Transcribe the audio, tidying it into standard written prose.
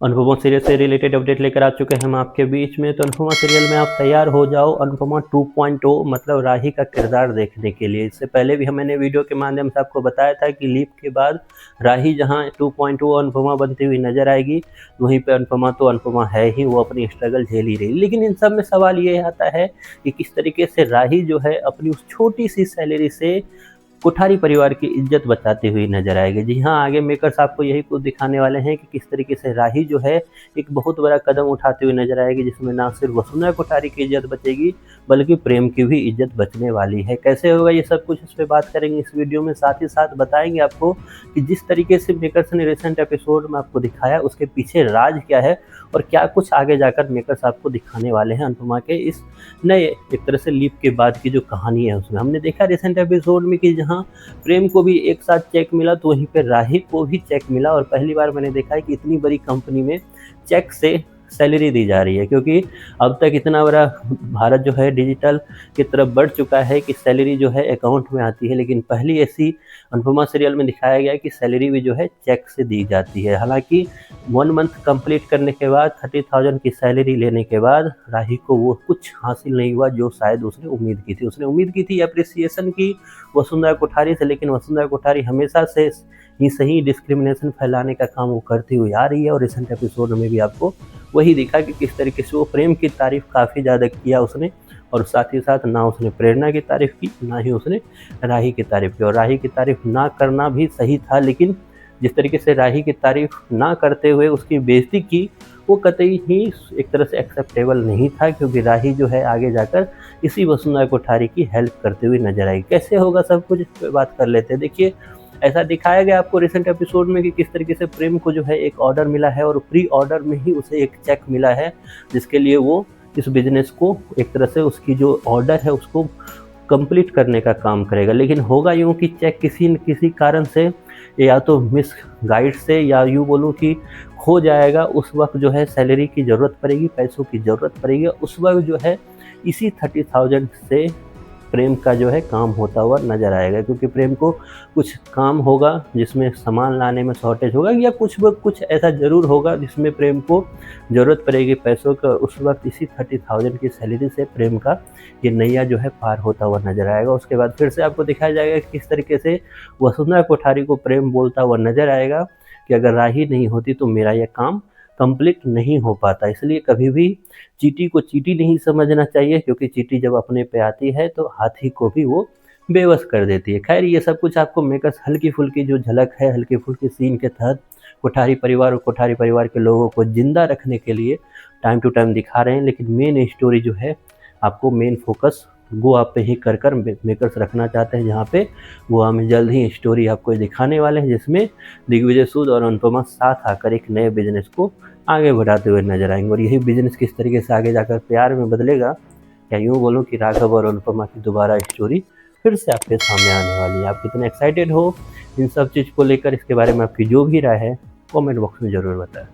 Anupama serial से related update लेकर आ चुके हैं हम आपके बीच में। तो अनुपमा सीरियल में आप तैयार हो जाओ अनुपमा 2.0 मतलब राही का किरदार देखने के लिए। इससे पहले भी मैंने वीडियो के माध्यम से आपको बताया था कि लीप के बाद राही जहां 2.0 अनुपमा बनती हुई नजर आएगी, वहीं पे अनुपमा तो अनुपमा है ही, वो अपनी स्ट्रगल झेल ही रही। लेकिन इन सब में सवाल ये आता है कि किस तरीके से राही जो है अपनी उस छोटी सी सैलरी से कोठारी परिवार की इज्जत बचाती हुई नजर आएगी। जी हाँ, आगे मेकर्स आपको यही कुछ दिखाने वाले हैं कि किस तरीके से राही जो है एक बहुत बड़ा कदम उठाते हुए नजर आएगी, जिसमें ना सिर्फ वसुंधरा कोठारी की इज्जत बचेगी बल्कि प्रेम की भी इज्जत बचने वाली है। कैसे होगा ये सब कुछ, इस पर बात करेंगे इस वीडियो में। साथ ही साथ बताएंगे आपको कि जिस तरीके से मेकर्स ने रिसेंट एपिसोड में आपको दिखाया उसके पीछे राज क्या है और क्या कुछ आगे जाकर मेकर्स आपको दिखाने वाले हैं अनुपमा के इस नए एक तरह से लीप के बाद की जो कहानी है उसमें। हमने देखा रिसेंट एपिसोड में कि जहां प्रेम को भी एक साथ चेक मिला तो वहीं पे राही को भी चेक मिला, और पहली बार मैंने देखा है कि इतनी बड़ी कंपनी में चेक से सैलरी दी जा रही है, क्योंकि अब तक इतना बड़ा भारत जो है डिजिटल की तरफ बढ़ चुका है कि सैलरी जो है अकाउंट में आती है, लेकिन पहली ऐसी अनुपमा सीरियल में दिखाया गया है कि सैलरी भी जो है चेक से दी जाती है। हालांकि 1 मंथ कंप्लीट करने के बाद 30,000 की सैलरी लेने के बाद राही को वो कुछ हासिल नहीं हुआ जो शायद उसने उम्मीद की थी। उसने उम्मीद की थी अप्रिसिएशन की वसुंधरा कोठारी से, लेकिन वसुंधरा कोठारी हमेशा से ही सही डिस्क्रिमिनेशन फैलाने का काम वो करती हुई आ रही है। और रिसेंट एपिसोड में भी आपको वही दिखा कि किस तरीके से वो प्रेम की तारीफ काफ़ी ज़्यादा किया उसने, और साथ ही साथ ना उसने प्रेरणा की तारीफ की ना ही उसने राही की तारीफ की। और राही की तारीफ ना करना भी सही था, लेकिन जिस तरीके से राही की तारीफ ना करते हुए उसकी बेइज्जती की वो कतई ही एक तरह से एक्सेप्टेबल नहीं था, क्योंकि राही जो है आगे जाकर इसी वसुंधरा कोठारी की हेल्प करते हुए नजर आई। कैसे होगा सब कुछ, इस पर बात कर लेते हैं। देखिए, ऐसा दिखाया गया आपको रिसेंट एपिसोड में कि किस तरीके से प्रेम को जो है एक ऑर्डर मिला है और प्री ऑर्डर में ही उसे एक चेक मिला है, जिसके लिए वो इस बिजनेस को एक तरह से उसकी जो ऑर्डर है उसको कंप्लीट करने का काम करेगा। लेकिन होगा यूँ कि चेक किसी न किसी कारण से या तो मिस गाइड से या यूँ बोलूँ कि खो जाएगा। उस वक्त जो है सैलरी की ज़रूरत पड़ेगी, पैसों की ज़रूरत पड़ेगी। उस वक्त जो है इसी 30,000 से प्रेम का जो है काम होता हुआ नज़र आएगा, क्योंकि प्रेम को कुछ काम होगा जिसमें सामान लाने में शॉर्टेज होगा, या कुछ ऐसा ज़रूर होगा जिसमें प्रेम को ज़रूरत पड़ेगी पैसों का। उस वक्त इसी 30,000 की सैलरी से प्रेम का ये नैया जो है पार होता हुआ नज़र आएगा। उसके बाद फिर से आपको दिखाया जाएगा कि किस तरीके से वसुंधरा कोठारी को प्रेम बोलता हुआ नज़र आएगा कि अगर राही नहीं होती तो मेरा यह काम कंप्लीट नहीं हो पाता। इसलिए कभी भी चींटी को चींटी नहीं समझना चाहिए, क्योंकि चींटी जब अपने पे आती है तो हाथी को भी वो बेबस कर देती है। खैर, ये सब कुछ आपको मेकर्स हल्की फुल्की जो झलक है हल्की फुल्की सीन के तहत कोठारी परिवार और कोठारी परिवार के लोगों को जिंदा रखने के लिए टाइम टू टाइम दिखा रहे हैं। लेकिन मेन स्टोरी जो है आपको मेन फोकस गोवा पे ही कर मेकर्स रखना चाहते हैं, जहाँ पे गोवा में जल्द ही स्टोरी आपको दिखाने वाले हैं, जिसमें दिग्विजय सूद और अनुपमा साथ आकर एक नए बिजनेस को आगे बढ़ाते हुए नजर आएंगे। और यही बिजनेस किस तरीके से आगे जाकर प्यार में बदलेगा, या यूँ बोलूँ कि राघव और अनुपमा की दोबारा स्टोरी फिर से आपके सामने आने वाली है। आप कितने एक्साइटेड हो इन सब चीज़ को लेकर, इसके बारे में आपकी जो भी राय है कमेंट बॉक्स में ज़रूर बताएं।